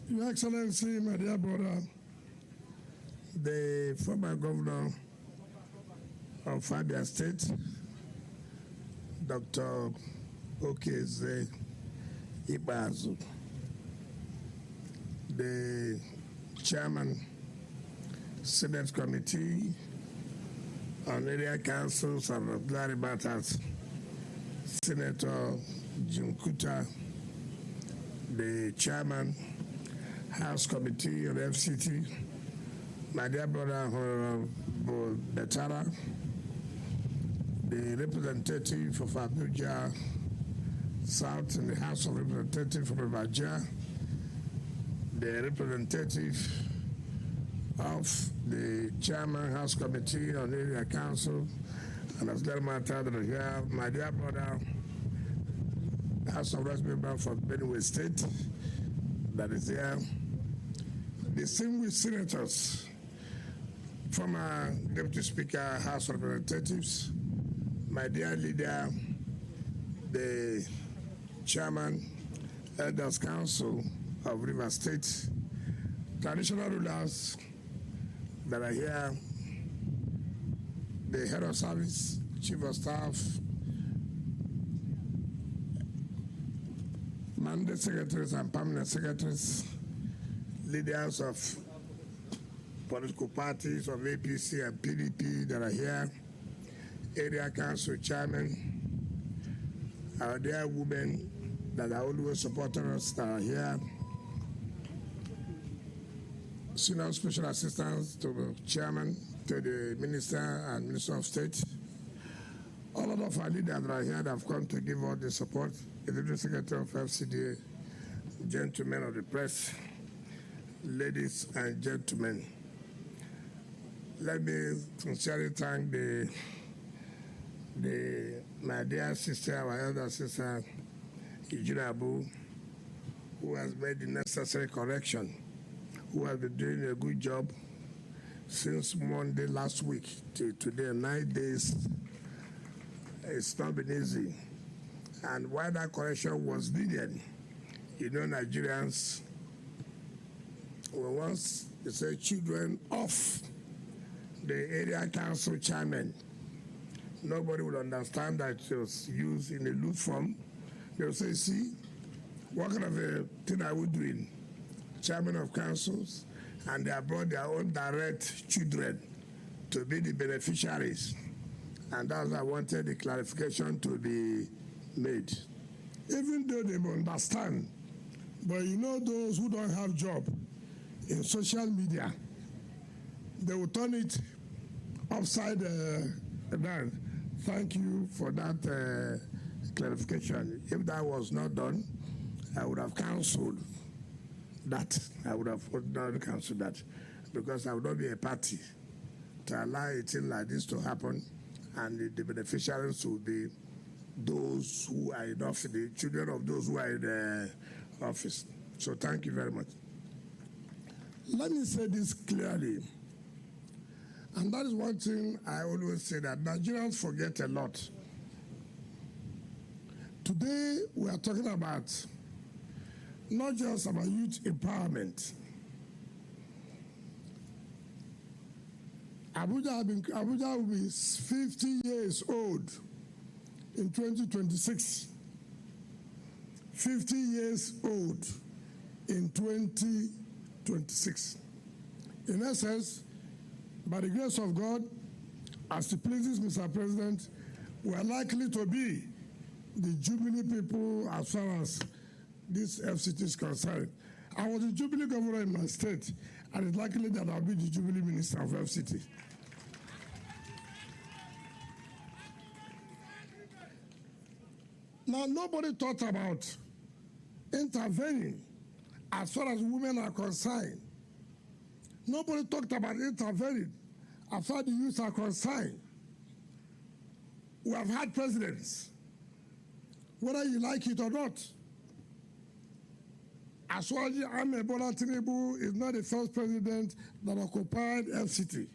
Your Excellency, my dear brother, the former governor of Abia State, Dr. Okeze Ibazu, the chairman, Senate Committee on Area Councils and Regulatory Matters, Senator Jim Kuta, the chairman, House Committee on FCT, my dear brother Honorable Betara, the representative of Abuja South in the House of Representatives from Abuja, the representative of the Chairman House Committee on Area Council and Regulatory Matters that are here, my dear brother House of Representatives from Benue State that is here, distinguished senators, former Deputy Speaker, House of Representatives, my dear leader, the Chairman, Elders Council of River State, traditional rulers that are here, the Head of Service, Chief of Staff, mandate secretaries and permanent secretaries, leaders of political parties of APC and PDP that are here, area council chairman, our dear women that are always supporting us that are here, senior special assistants to the chairman, to the minister and minister of state, all of our leaders that are here that have come to give all the support, the Deputy Secretary of FCDA, gentlemen of the press, ladies and gentlemen. Let me sincerely thank my dear sister, our elder sister, Ijirabu, who has made the necessary correction, who has been doing a good job since Monday last week to today, 9 days. It's not been easy. And why that correction was needed, you know, Nigerians, once they say children of the area council chairman, nobody will understand that it was used in a loose form. They'll say, see, what kind of a thing are we doing? Chairman of councils, and they have brought their own direct children to be the beneficiaries. And that's why I wanted the clarification to be made. Even though they will understand, but you know those who don't have job in social media, they will turn it upside down. Thank you for that clarification. If that was not done, I would have cancelled that. I would have not cancelled that because I would not be a party to allow a thing like this to happen, and the beneficiaries will be those who are in office, the children of those who are in the office. So thank you very much. Let me say this clearly, and that is one thing I always say, that Nigerians forget a lot. Today we are talking about not just about youth empowerment. Abuja will be 50 years old in 2026. 50 years old in 2026. In essence, by the grace of God, as it pleases Mr. President, we are likely to be the Jubilee people as far as this FCT is concerned. I was the Jubilee governor in my state, and it's likely that I'll be the Jubilee minister of FCT. Now, nobody thought about intervening as far as women are concerned. Nobody talked about intervening as far as the youth are concerned. We have had presidents, whether you like it or not. Aswaji Ahmed Bola Tinubu is not the first president that occupied FCT.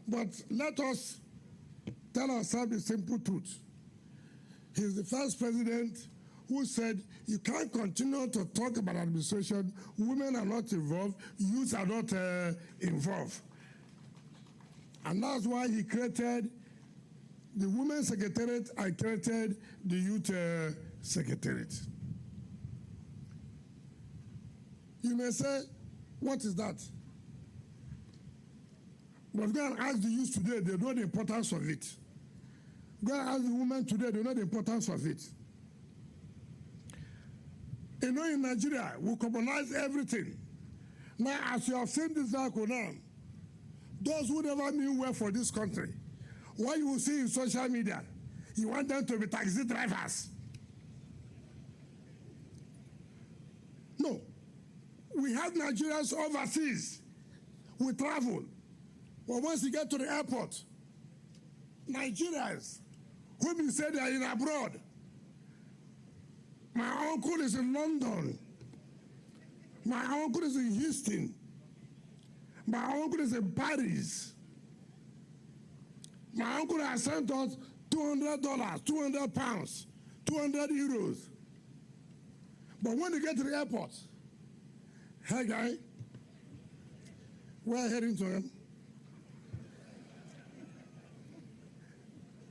But let us tell ourselves the simple truth. He's the first president who said you can't continue to talk about administration, women are not involved, youth are not involved. And that's why he created the Women's Secretariat and created the Youth Secretariat. You may say, what is that? But go and ask the youth today, they know the importance of it. Go and ask the women today, they know the importance of it. You know, in Nigeria, we commonize everything. Now, as you have seen this vehicle now, those who never mean well for this country, what you will see in social media, you want them to be taxi drivers. No. We have Nigerians overseas. We travel. But once you get to the airport, Nigerians, whom you say they are in abroad, my uncle is in London. My uncle is in Houston. My uncle is in Paris. My uncle has sent us $200, 200 pounds, 200 euros. But when they get to the airport, hey guy, we're heading to him.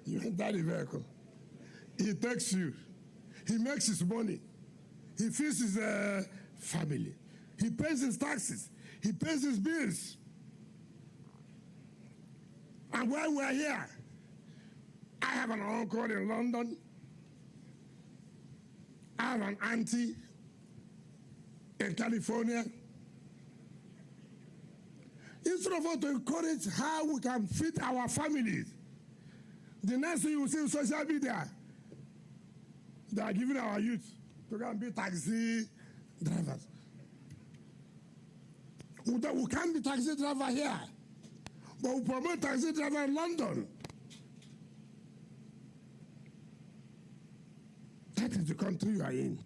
You enter the vehicle. He takes you. He makes his money. He feeds his family. He pays his taxes. He pays his bills. And while we're here, I have an uncle in London. I have an auntie in California. Instead of us to encourage how we can feed our families, the next thing you will see on social media, they are giving our youth to go and be taxi drivers. We can't be taxi driver here, but we promote taxi driver in London. That is the country you are in.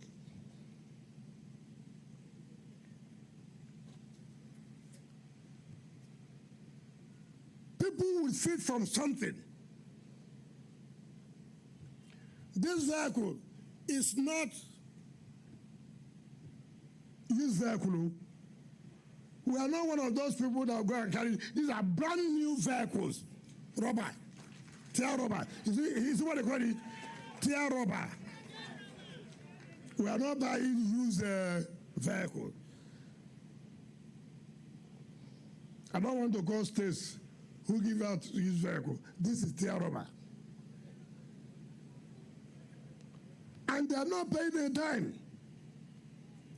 People will feed from something. This vehicle is not used vehicle. We are not one of those people that go and carry. These are brand new vehicles. Rubber. Tear rubber. Is what they call it? Tear rubber. We are not buying used vehicles. I don't want to go states who give out used vehicle. This is tear rubber. And they are not paying a dime.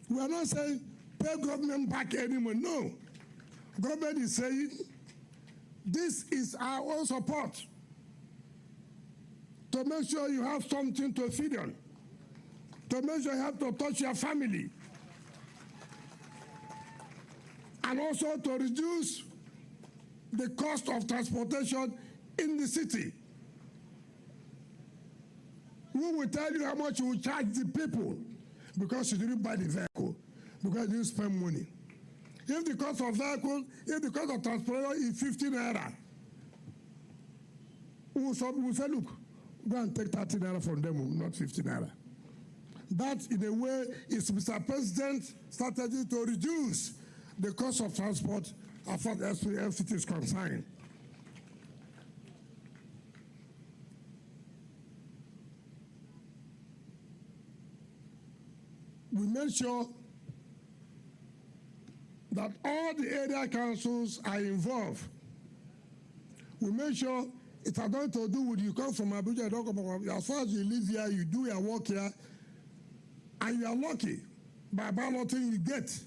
We are not saying pay government back anymore. No. Government is saying this is our own support to make sure you have something to feed on, to make sure you have to touch your family, and also to reduce the cost of transportation in the city. Who will tell you how much you will charge the people because you didn't buy the vehicle, because you didn't spend money? If the cost of vehicle, if the cost of transportation is 50 naira, we will say, look, go and take 30 naira from them, not 50 naira. That, in a way, is Mr. President's strategy to reduce the cost of transport as far as FCT is concerned. We made sure that all the area councils are involved. We made sure it has nothing to do with you come from Abuja, you don't come from, as far as you live here, you do your work here, and you are lucky by balloting you get.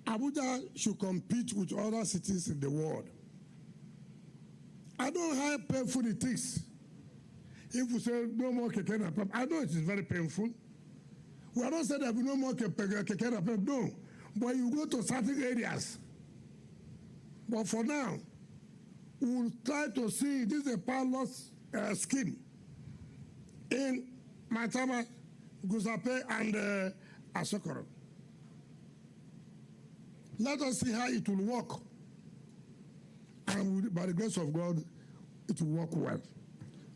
Abuja should compete with other cities in the world. I don't know how painful it is. If we say no more keke napep, I know it is very painful. We are not saying there will be no more keke napep, no. But you go to certain areas. But for now, we will try to see, this is a pilot scheme in Maitama, Gusape, and Asokoro. Let us see how it will work. And by the grace of God, it will work well.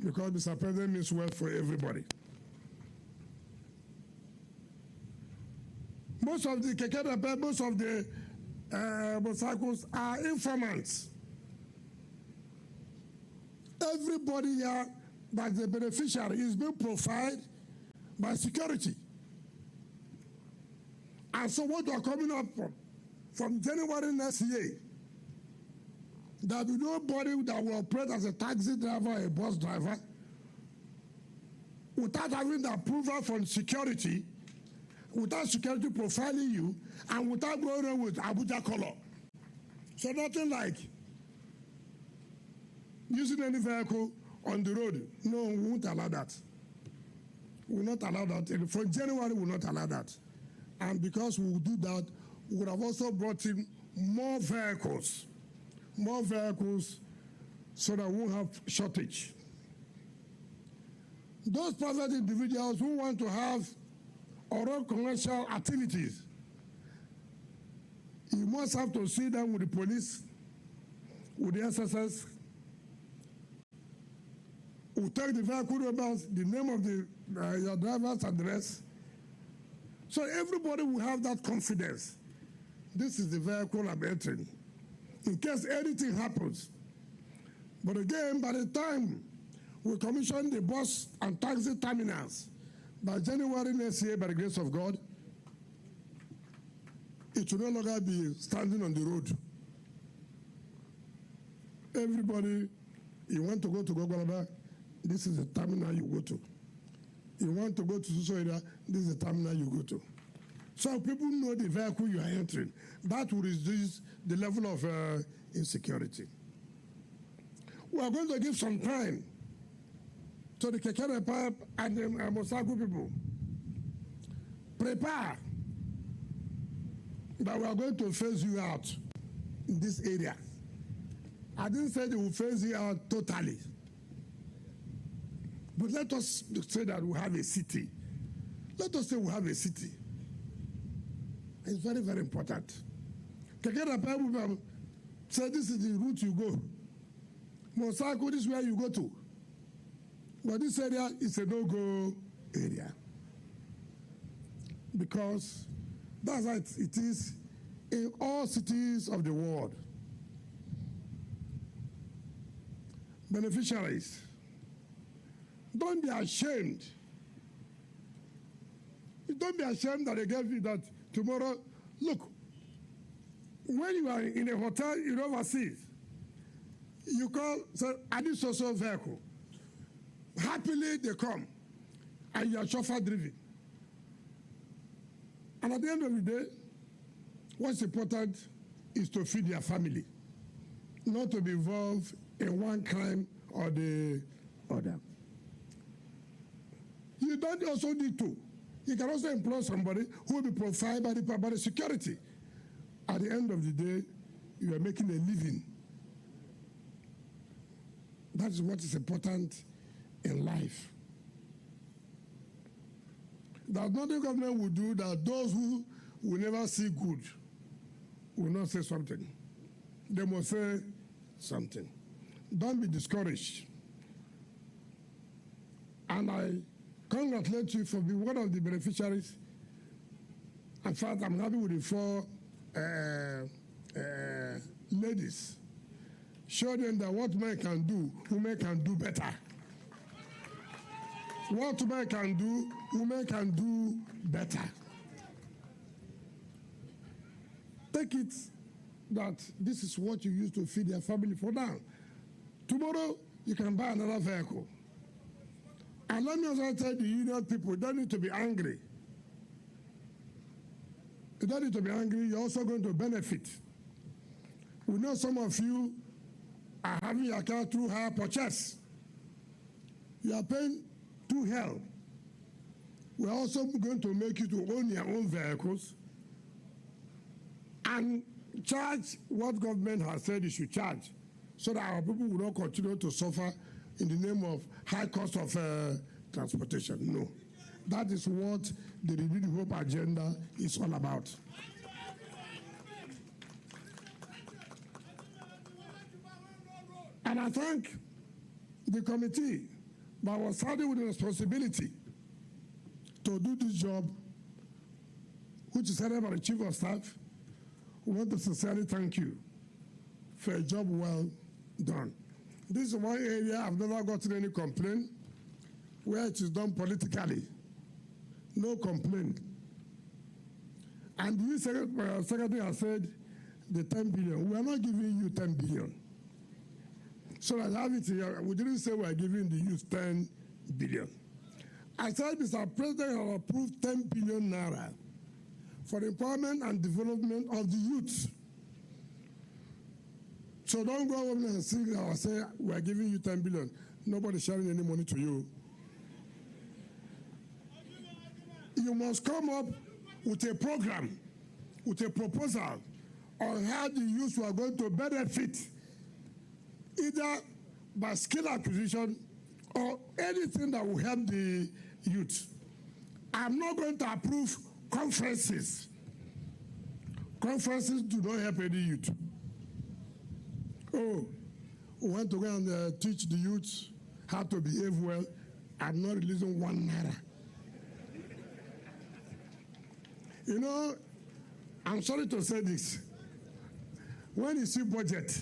Because Mr. President means well for everybody. Most of the keke, most of the motorcycles are informants. Everybody here that's the beneficiary is being provided by security. And so what we're coming up from January next year, there will be nobody that will operate as a taxi driver or a bus driver without having the approval from security, without security profiling you, and without going on with Abuja color. So nothing like using any vehicle on the road. No, we won't allow that. We will not allow that. And from January, we will not allow that. And because we will do that, we would have also brought in more vehicles so that we won't have shortage. Those private individuals who want to have or run commercial activities, you must have to sit down with the police, with the SSS, who take the vehicle numbers, the name of your driver's address. So everybody will have that confidence. This is the vehicle I'm entering, in case anything happens. But again, by the time we commission the bus and taxi terminals, by January next year, by the grace of God, it will no longer be standing on the road. Everybody, you want to go to Gogolaba, this is the terminal you go to. You want to go to Suso area, this is the terminal you go to. So people know the vehicle you are entering. That will reduce the level of insecurity. We are going to give some time to the Kekere Pipe and the Mosaku people. Prepare that we are going to phase you out in this area. I didn't say they will phase you out totally. But let us say that we have a city. Let us say we have a city. It's very, very important. Kekere Pipe say this is the route you go. Mosaku, this is where you go to. But this area is a no-go area. Because that's how it is in all cities of the world. Beneficiaries, don't be ashamed. Don't be ashamed that they gave you that tomorrow. Look, when you are in a hotel in overseas, you call, say, I need social vehicle. Happily they come, and you are chauffeur driven. And at the end of the day, what's important is to feed your family, not to be involved in one crime or the other. You don't also need to. You can also employ somebody who will be provided by the security. At the end of the day, you are making a living. That is what is important in life. There's nothing government will do that those who will never see good will not say something. They must say something. Don't be discouraged. And I congratulate you for being one of the beneficiaries. In fact, I'm happy with the 4 ladies. Show them that what men can do, women can do better. What men can do, women can do better. Take it that this is what you use to feed your family for now. Tomorrow, you can buy another vehicle. And let me also tell the union people, you don't need to be angry. You don't need to be angry, you're also going to benefit. We know some of you are having your car through hire purchase. You are paying through hell. We're also going to make you to own your own vehicles and charge what government has said you should charge, so that our people will not continue to suffer in the name of high cost of transportation. No. That is what the Renewed Hope agenda is all about. And I thank The committee that was started with the responsibility to do this job, which is headed by the Chief of Staff, we want to sincerely thank you for a job well done. This is one area I've never gotten any complaint where it is done politically. No complaint. And the secretary has said the 10 billion. We are not giving you 10 billion. So I have it here. We didn't say we are giving the youth 10 billion. I said Mr. President has approved 10 billion naira for the empowerment and development of the youth. So don't go over and sing or say we are giving you 10 billion. Nobody's sharing any money to you. You must come up with a program, with a proposal on how the youth are going to benefit, either by skill acquisition or anything that will help the youth. I'm not going to approve conferences. Conferences do not help any youth. Oh, we want to go and teach the youth how to behave well. I'm not releasing 1 naira. You know, I'm sorry to say this. When you see budget,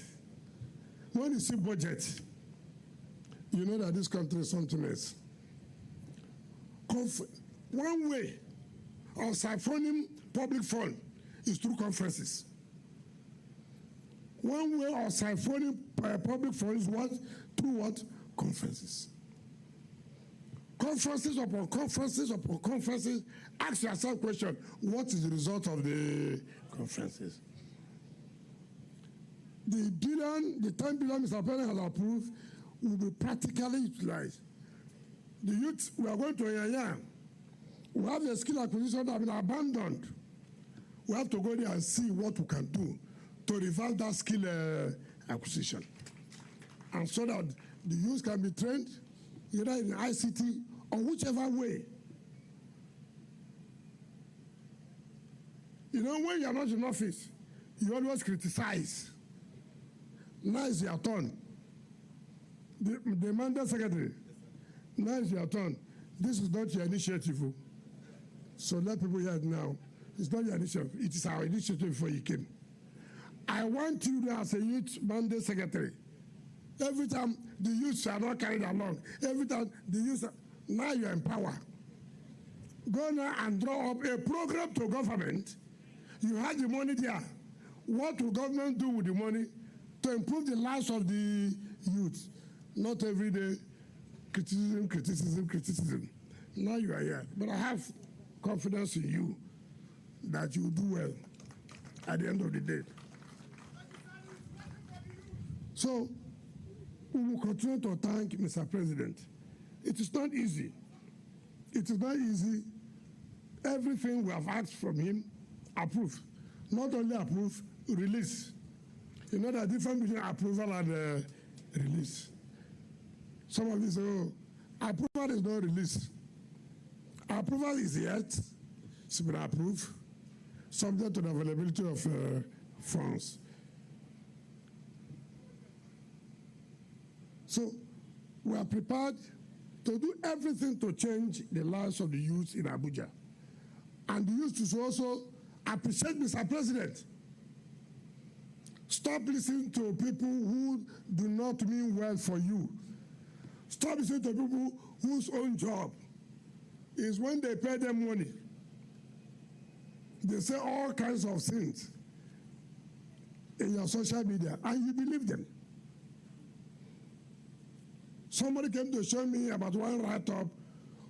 you know that this country is something else. One way of siphoning public fund is through conferences. One way of siphoning public fund is what? Through what? Conferences. Conferences upon conferences upon conferences. Ask yourself a question: what is the result of the conferences? The 10 billion Mr. President has approved will be practically utilized. The youth, we are going to Yaya. We have the skill acquisition that has been abandoned. We have to go there and see what we can do to revive that skill acquisition. And so that the youth can be trained either in ICT or whichever way. You know, when you are not in office, you always criticize. Now is your turn. The mandate secretary, now is your turn. This is not your initiative. So let people hear it now. It's not your initiative. It is our initiative before you came. I want you as a youth mandate secretary. Every time the youths are not carried along, every time the youths are, now you are in power. Go now and draw up a program to government. You have the money there. What will government do with the money to improve the lives of the youth? Not every day criticism, criticism, criticism. Now you are here. But I have confidence in you that you will do well at the end of the day. So we will continue to thank Mr. President. It is not easy. It is not easy. Everything we have asked from him, approve. Not only approve, release. You know the difference between approval and release. Some of you say, oh, approval is not release. Approval is yet, it's been approved, subject to the availability of funds. So we are prepared to do everything to change the lives of the youth in Abuja. And the youth should also appreciate Mr. President. Stop listening to people who do not mean well for you. Stop listening to people whose own job is when they pay them money. They say all kinds of things in your social media, and you believe them. Somebody came to show me about one write-up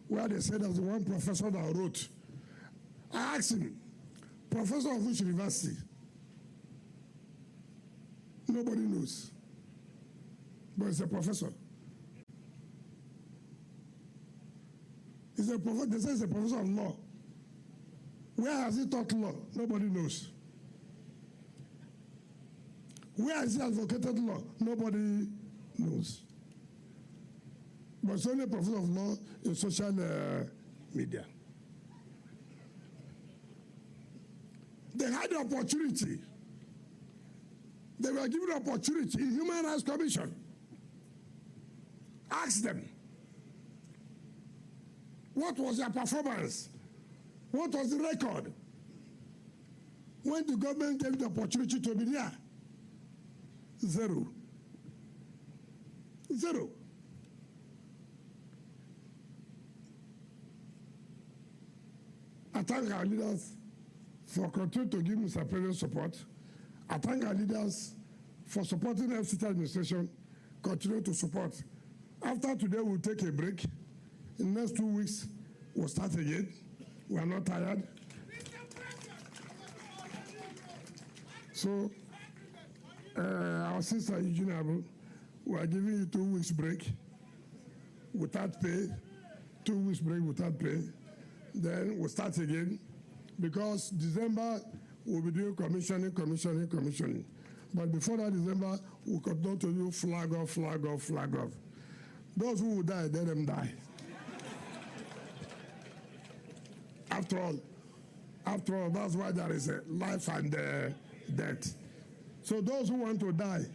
where they said there's one professor that wrote. I asked him, professor of which university? Nobody knows. But it's a professor. He's a professor. They say he's a professor of law. Where has he taught law? Nobody knows. Where has he advocated law? Nobody knows. But it's only a professor of law in social media. They had the opportunity. They were given the opportunity in Human Rights Commission. Ask them. What was their performance? What was the record? When the government gave the opportunity to be there? Zero. Zero. I thank our leaders for continuing to give Mr. President support. I thank our leaders for supporting the FCT administration, continue to support. After today, we'll take a break. In the next 2 weeks, we'll start again. We are not tired. So, our sister Eugene Abu, we are giving you 2 weeks break without pay, 2 weeks break without pay. Then we'll start again, because December we'll be doing commissioning. But before that December, we'll continue to do flag off. Those who will die, let them die. After all, that's why there is a life and death. So those who want to die,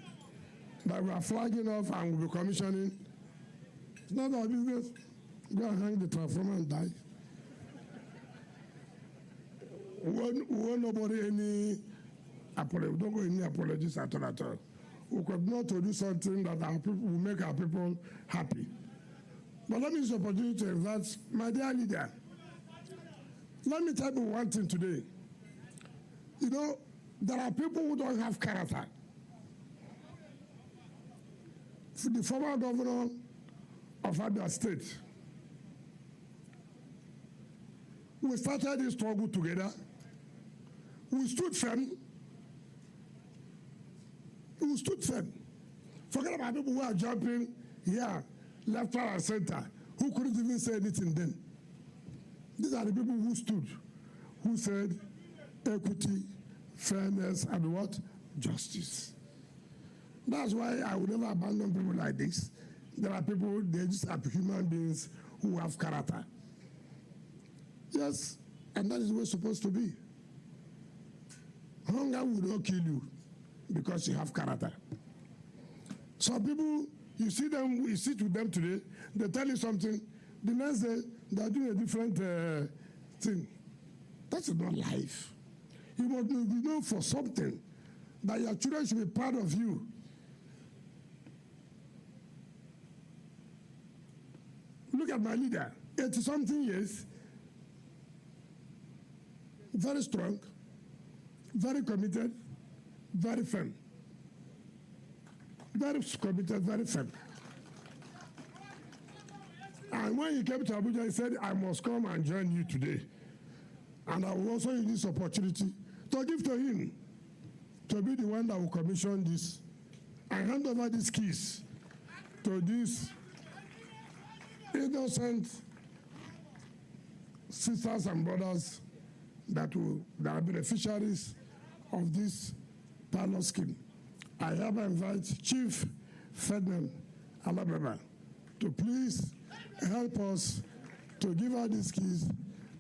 that we are flagging off and we'll be commissioning, it's not our business. Go and hang the transformer and die. We want nobody any apology. Don't go any apologies at all. We could not to do something that our people will make our people happy. But let me use the opportunity to invite my dear leader. Let me tell you one thing today. You know, there are people who don't have character. The former governor of Abuja State, we started this struggle together. We stood firm. Forget about people who are jumping here, left, right, and center, who couldn't even say anything then. These are the people who stood, who said equity, fairness, and what? Justice. That's why I would never abandon people like this. There are people, they just are human beings who have character. Yes, and that is the way it's supposed to be. Hunger will not kill you because you have character. Some people, you sit with them today, they tell you something, the next day, they are doing a different thing. That's not life. You must be known for something, that your children should be proud of you. Look at my leader, 80-something years, very strong, very committed, very firm. Very committed, very firm. And when he came to Abuja, he said, I must come and join you today. And I will also use this opportunity to give to him, to be the one that will commission this and hand over these keys to these innocent sisters and brothers that are beneficiaries of this pilot scheme. I hereby invite Chief Ferdinand Alababa to please help us to give out these keys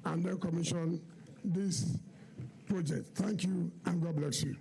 and then commission this project. Thank you, and God bless you.